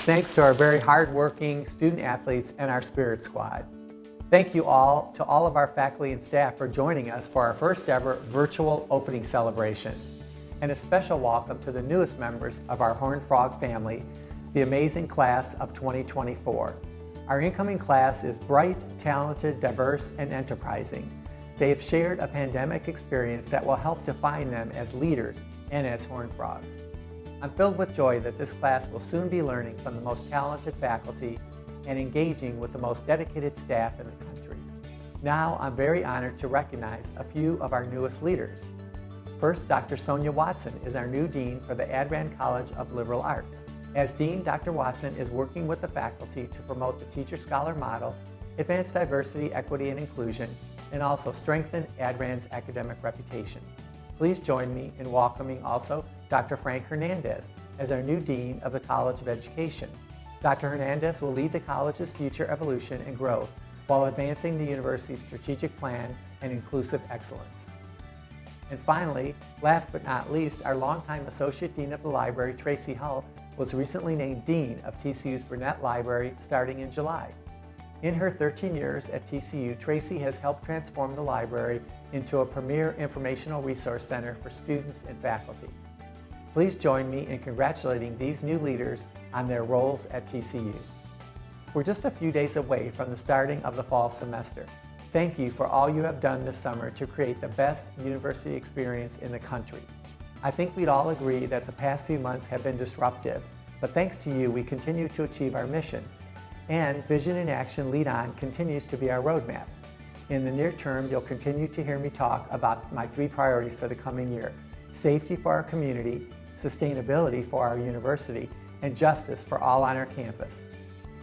Thanks to our very hardworking student athletes and our Spirit Squad. Thank you all to all of our faculty and staff for joining us for our first ever virtual opening celebration. And a special welcome to the newest members of our Horned Frog family, the amazing class of 2024. Our incoming class is bright, talented, diverse, and enterprising. They have shared a pandemic experience that will help define them as leaders and as Horned Frogs. I'm filled with joy that this class will soon be learning from the most talented faculty and engaging with the most dedicated staff in the country. Now, I'm very honored to recognize a few of our newest leaders. First, Dr. Sonia Watson is our new Dean for the Adran College of Liberal Arts. As Dean, Dr. Watson is working with the faculty to promote the teacher-scholar model, advance diversity, equity, and inclusion, and also strengthen Adran's academic reputation. Please join me in welcoming also Dr. Frank Hernandez as our new Dean of the College of Education. Dr. Hernandez will lead the college's future evolution and growth while advancing the university's strategic plan and inclusive excellence. And finally, last but not least, our longtime Associate Dean of the Library, Tracy Hull, was recently named Dean of TCU's Burnett Library starting in July. In her 13 years at TCU, Tracy has helped transform the library into a premier informational resource center for students and faculty. Please join me in congratulating these new leaders on their roles at TCU. We're just a few days away from the starting of the fall semester. Thank you for all you have done this summer to create the best university experience in the country. I think we'd all agree that the past few months have been disruptive, but thanks to you, we continue to achieve our mission. And Vision in Action Lead On continues to be our roadmap. In the near term, you'll continue to hear me talk about my 3 priorities for the coming year: safety for our community, sustainability for our university, and justice for all on our campus.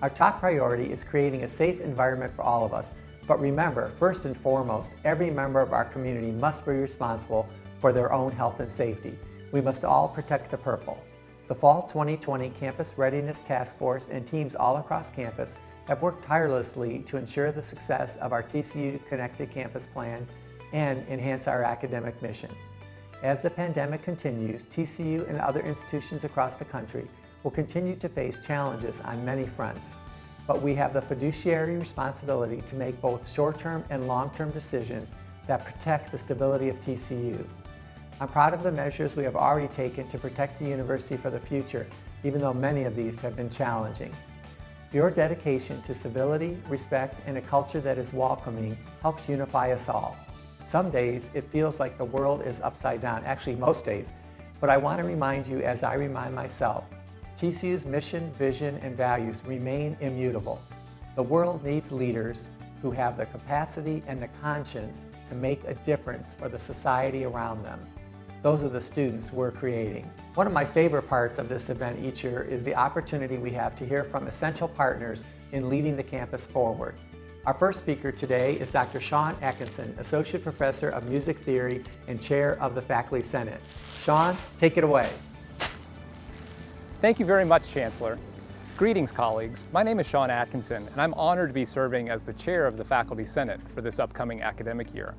Our top priority is creating a safe environment for all of us, but remember, first and foremost, every member of our community must be responsible for their own health and safety. We must all protect the purple. The Fall 2020 Campus Readiness Task Force and teams all across campus have worked tirelessly to ensure the success of our TCU Connected Campus Plan and enhance our academic mission. As the pandemic continues, TCU and other institutions across the country will continue to face challenges on many fronts, but we have the fiduciary responsibility to make both short-term and long-term decisions that protect the stability of TCU. I'm proud of the measures we have already taken to protect the university for the future, even though many of these have been challenging. Your dedication to civility, respect, and a culture that is welcoming helps unify us all. Some days it feels like the world is upside down, actually most days, but I want to remind you, as I remind myself, TCU's mission, vision, and values remain immutable. The world needs leaders who have the capacity and the conscience to make a difference for the society around them. Those are the students we're creating. One of my favorite parts of this event each year is the opportunity we have to hear from essential partners in leading the campus forward. Our first speaker today is Dr. Sean Atkinson, Associate Professor of Music Theory and Chair of the Faculty Senate. Sean, take it away. Thank you very much, Chancellor. Greetings, colleagues. My name is Sean Atkinson, and I'm honored to be serving as the Chair of the Faculty Senate for this upcoming academic year.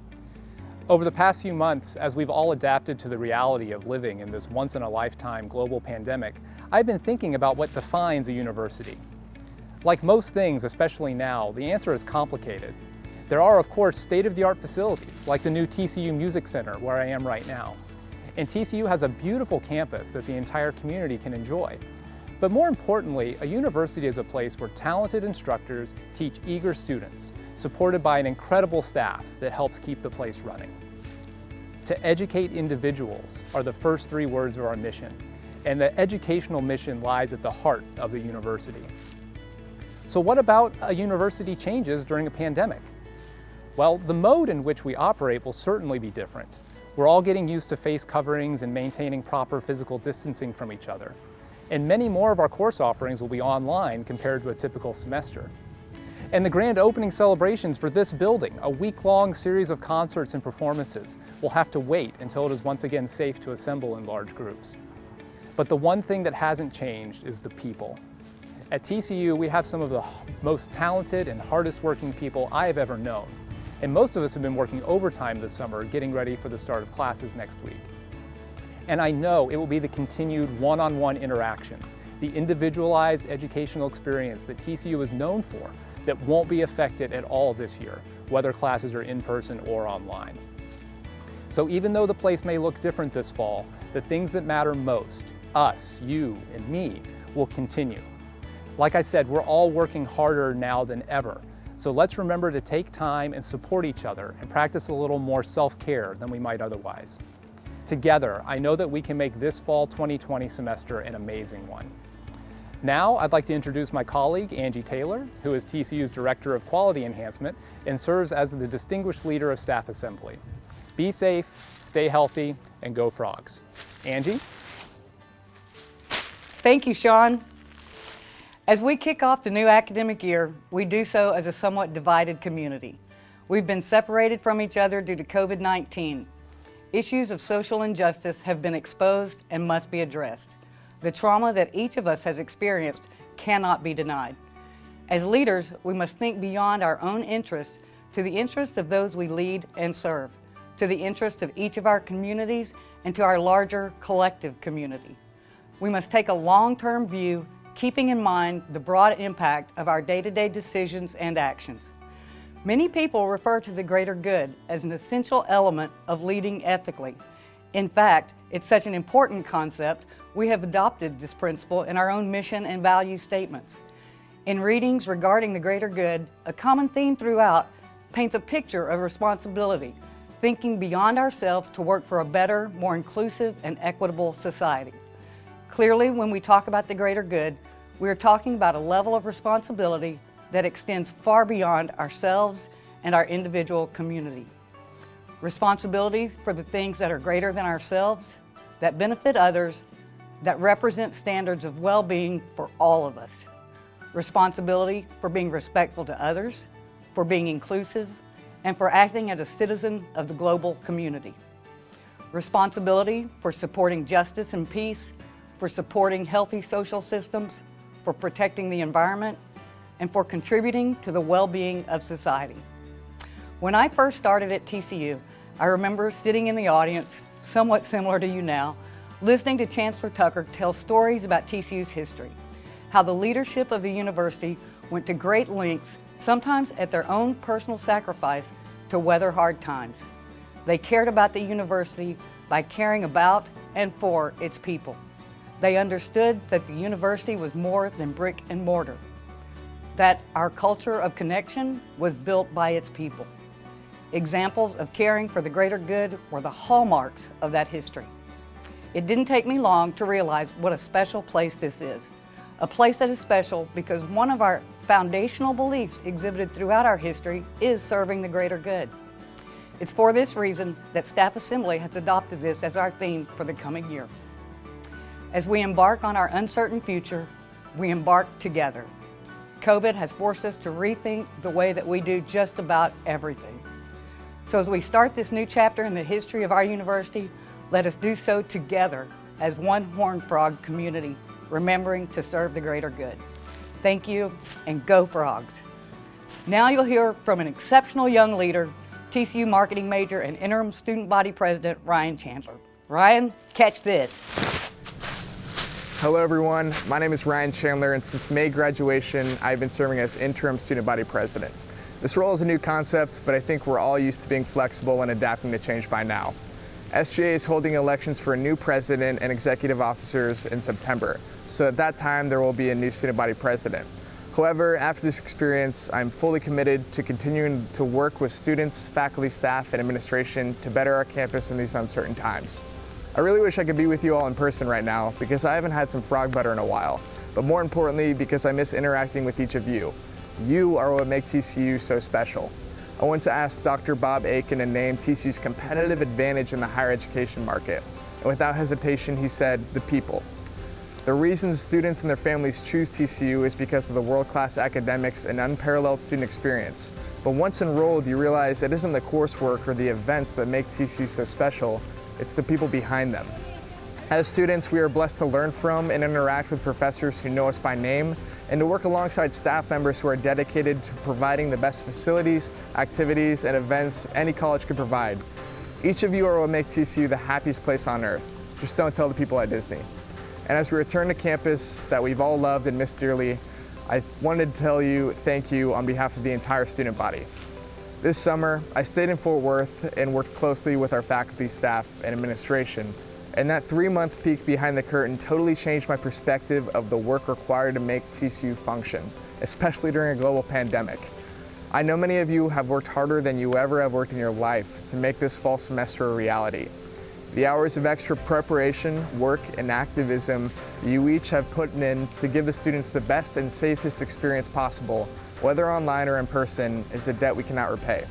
Over the past few months, as we've all adapted to the reality of living in this once-in-a-lifetime global pandemic, I've been thinking about what defines a university. Like most things, especially now, the answer is complicated. There are, of course, state-of-the-art facilities, like the new TCU Music Center, where I am right now. And TCU has a beautiful campus that the entire community can enjoy. But more importantly, a university is a place where talented instructors teach eager students, supported by an incredible staff that helps keep the place running. To educate individuals are the first 3 words of our mission, and the educational mission lies at the heart of the university. So what about a university changes during a pandemic? Well, the mode in which we operate will certainly be different. We're all getting used to face coverings and maintaining proper physical distancing from each other. And many more of our course offerings will be online compared to a typical semester. And the grand opening celebrations for this building, a week-long series of concerts and performances, will have to wait until it is once again safe to assemble in large groups. But the one thing that hasn't changed is the people. At TCU, we have some of the most talented and hardest working people I have ever known. And most of us have been working overtime this summer, getting ready for the start of classes next week. And I know it will be the continued one-on-one interactions, the individualized educational experience that TCU is known for that won't be affected at all this year, whether classes are in person or online. So even though the place may look different this fall, the things that matter most, us, you, and me, will continue. Like I said, we're all working harder now than ever. So let's remember to take time and support each other and practice a little more self-care than we might otherwise. Together, I know that we can make this fall 2020 semester an amazing one. Now, I'd like to introduce my colleague, Angie Taylor, who is TCU's Director of Quality Enhancement and serves as the Distinguished Leader of Staff Assembly. Be safe, stay healthy, and go Frogs. Angie? Thank you, Sean. As we kick off the new academic year, we do so as a somewhat divided community. We've been separated from each other due to COVID-19. Issues of social injustice have been exposed and must be addressed. The trauma that each of us has experienced cannot be denied. As leaders, we must think beyond our own interests to the interests of those we lead and serve, to the interests of each of our communities, and to our larger collective community. We must take a long-term view, keeping in mind the broad impact of our day-to-day decisions and actions. Many people refer to the greater good as an essential element of leading ethically. In fact, it's such an important concept, we have adopted this principle in our own mission and value statements. In readings regarding the greater good, a common theme throughout paints a picture of responsibility, thinking beyond ourselves to work for a better, more inclusive and equitable society. Clearly, when we talk about the greater good, we are talking about a level of responsibility that extends far beyond ourselves and our individual community. Responsibility for the things that are greater than ourselves, that benefit others, that represent standards of well-being for all of us. Responsibility for being respectful to others, for being inclusive, and for acting as a citizen of the global community. Responsibility for supporting justice and peace, for supporting healthy social systems, for protecting the environment, and for contributing to the well-being of society. When I first started at TCU, I remember sitting in the audience, somewhat similar to you now, listening to Chancellor Tucker tell stories about TCU's history, how the leadership of the university went to great lengths, sometimes at their own personal sacrifice, to weather hard times. They cared about the university by caring about and for its people. They understood that the university was more than brick and mortar, that our culture of connection was built by its people. Examples of caring for the greater good were the hallmarks of that history. It didn't take me long to realize what a special place this is. A place that is special because one of our foundational beliefs exhibited throughout our history is serving the greater good. It's for this reason that Staff Assembly has adopted this as our theme for the coming year. As we embark on our uncertain future, we embark together. COVID has forced us to rethink the way that we do just about everything. So as we start this new chapter in the history of our university, let us do so together as one Horned Frog community, remembering to serve the greater good. Thank you, and go Frogs. Now you'll hear from an exceptional young leader, TCU marketing major and interim student body president, Ryan Chancellor. Ryan, catch this. Hello everyone, my name is Ryan Chandler, and since May graduation, I've been serving as interim student body president. This role is a new concept, but I think we're all used to being flexible and adapting to change by now. SGA is holding elections for a new president and executive officers in September, so at that time there will be a new student body president. However, after this experience, I'm fully committed to continuing to work with students, faculty, staff, and administration to better our campus in these uncertain times. I really wish I could be with you all in person right now because I haven't had some frog butter in a while, but more importantly because I miss interacting with each of you. You are what makes TCU so special. I want to ask Dr. Bob Aiken to name TCU's competitive advantage in the higher education market. And without hesitation, he said, the people. The reason students and their families choose TCU is because of the world-class academics and unparalleled student experience. But once enrolled, you realize it isn't the coursework or the events that make TCU so special, it's the people behind them. As students, we are blessed to learn from and interact with professors who know us by name, and to work alongside staff members who are dedicated to providing the best facilities, activities, and events any college could provide. Each of you are what makes TCU the happiest place on earth. Just don't tell the people at Disney. And as we return to campus that we've all loved and missed dearly, I wanted to tell you thank you on behalf of the entire student body. This summer, I stayed in Fort Worth and worked closely with our faculty, staff, and administration. And that 3-month peek behind the curtain totally changed my perspective of the work required to make TCU function, especially during a global pandemic. I know many of you have worked harder than you ever have worked in your life to make this fall semester a reality. The hours of extra preparation, work, and activism you each have put in to give the students the best and safest experience possible, whether online or in person, is a debt we cannot repay.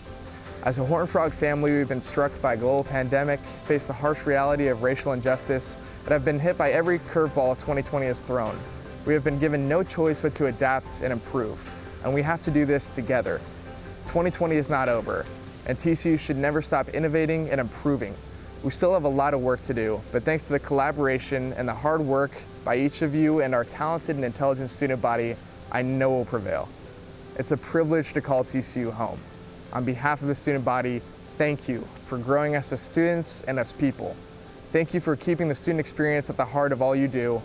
As a Horned Frog family, we've been struck by a global pandemic, faced the harsh reality of racial injustice, and have been hit by every curveball 2020 has thrown. We have been given no choice but to adapt and improve, and we have to do this together. 2020 is not over, and TCU should never stop innovating and improving. We still have a lot of work to do, but thanks to the collaboration and the hard work by each of you and our talented and intelligent student body, I know we'll prevail. It's a privilege to call TCU home. On behalf of the student body, thank you for growing us as students and as people. Thank you for keeping the student experience at the heart of all you do,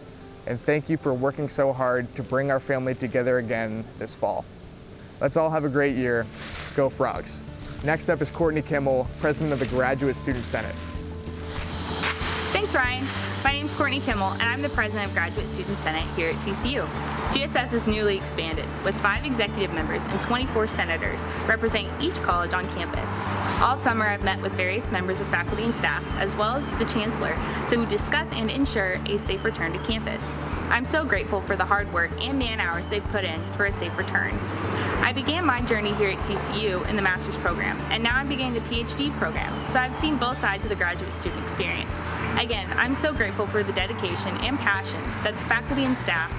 and thank you for working so hard to bring our family together again this fall. Let's all have a great year. Go Frogs. Next up is Courtney Kimmel, President of the Graduate Student Senate. Thanks, Ryan. My name is Courtney Kimmel, and I'm the President of Graduate Student Senate here at TCU. GSS is newly expanded, with 5 executive members and 24 senators representing each college on campus. All summer, I've met with various members of faculty and staff, as well as the Chancellor, to discuss and ensure a safe return to campus. I'm so grateful for the hard work and man hours they've put in for a safe return. I began my journey here at TCU in the master's program, and now I'm beginning the PhD program, so I've seen both sides of the graduate student experience. Again, I'm so grateful for the dedication and passion that the faculty and staff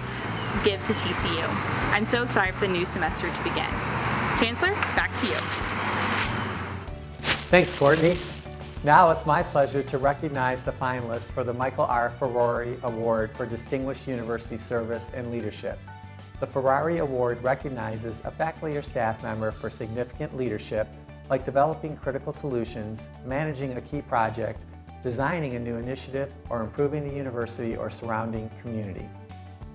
give to TCU. I'm so excited for the new semester to begin. Chancellor, back to you. Thanks, Courtney. Now it's my pleasure to recognize the finalists for the Michael R. Ferrari Award for Distinguished University Service and Leadership. The Ferrari Award recognizes a faculty or staff member for significant leadership, like developing critical solutions, managing a key project, designing a new initiative, or improving the university or surrounding community.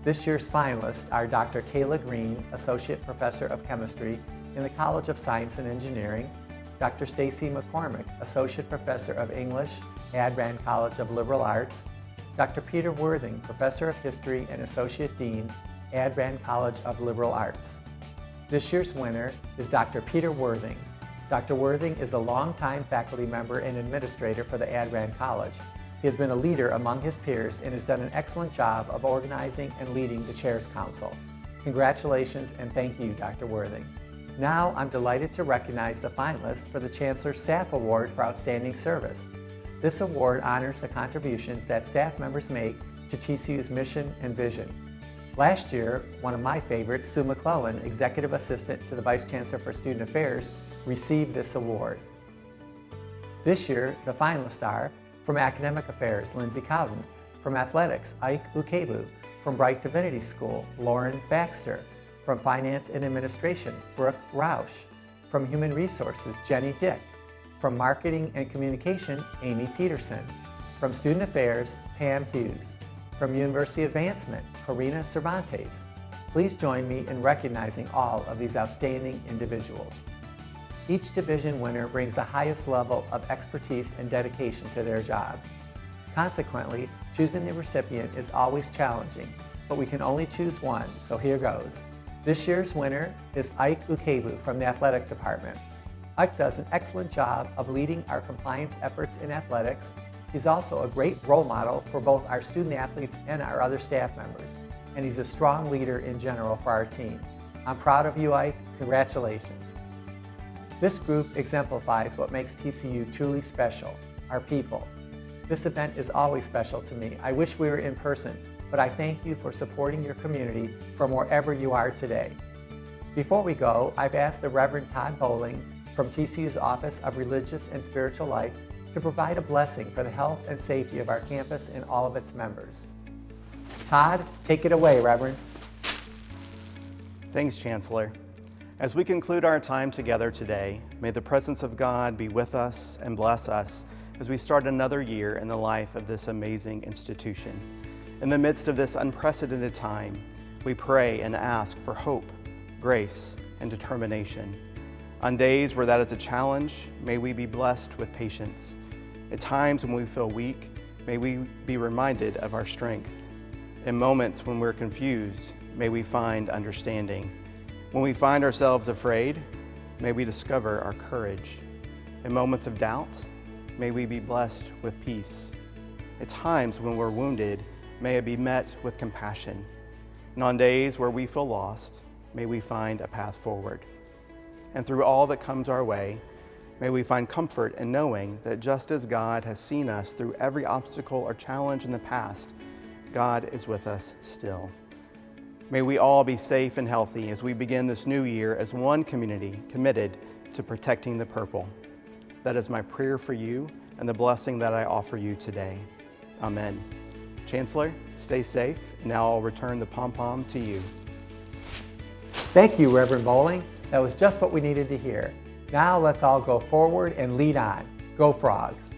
This year's finalists are Dr. Kayla Green, Associate Professor of Chemistry in the College of Science and Engineering, Dr. Stacy McCormick, Associate Professor of English, Adran College of Liberal Arts, Dr. Peter Worthing, Professor of History and Associate Dean, Adran College of Liberal Arts. This year's winner is Dr. Peter Worthing. Dr. Worthing is a longtime faculty member and administrator for the Adran College. He has been a leader among his peers and has done an excellent job of organizing and leading the Chair's Council. Congratulations and thank you, Dr. Worthing. Now I'm delighted to recognize the finalists for the Chancellor Staff Award for Outstanding Service. This award honors the contributions that staff members make to TCU's mission and vision. Last year, one of my favorites, Sue McClellan, Executive Assistant to the Vice Chancellor for Student Affairs, received this award. This year, the finalists are from Academic Affairs, Lindsay Cowden, from Athletics, Ike Ukebu, from Bright Divinity School, Lauren Baxter, from Finance and Administration, Brooke Roush, from Human Resources, Jenny Dick, from Marketing and Communication, Amy Peterson, from Student Affairs, Pam Hughes, from University Advancement, Karina Cervantes. Please join me in recognizing all of these outstanding individuals. Each division winner brings the highest level of expertise and dedication to their job. Consequently, choosing the recipient is always challenging, but we can only choose one, so here goes. This year's winner is Ike Ukebu from the Athletic Department. Ike does an excellent job of leading our compliance efforts in athletics. He's also a great role model for both our student athletes and our other staff members, and he's a strong leader in general for our team. I'm proud of you, Ike. Congratulations. This group exemplifies what makes TCU truly special, our people. This event is always special to me. I wish we were in person, but I thank you for supporting your community from wherever you are today. Before we go, I've asked the Reverend Todd Bowling from TCU's Office of Religious and Spiritual Life to provide a blessing for the health and safety of our campus and all of its members. Todd, take it away, Reverend. Thanks, Chancellor. As we conclude our time together today, may the presence of God be with us and bless us as we start another year in the life of this amazing institution. In the midst of this unprecedented time, we pray and ask for hope, grace, and determination. On days where that is a challenge, may we be blessed with patience. At times when we feel weak, may we be reminded of our strength. In moments when we're confused, may we find understanding. When we find ourselves afraid, may we discover our courage. In moments of doubt, may we be blessed with peace. At times when we're wounded, may it be met with compassion. And on days where we feel lost, may we find a path forward. And through all that comes our way, may we find comfort in knowing that just as God has seen us through every obstacle or challenge in the past, God is with us still. May we all be safe and healthy as we begin this new year as one community committed to protecting the purple. That is my prayer for you and the blessing that I offer you today. Amen. Chancellor, stay safe. Now I'll return the pom-pom to you. Thank you, Reverend Bowling. That was just what we needed to hear. Now let's all go forward and lead on. Go Frogs!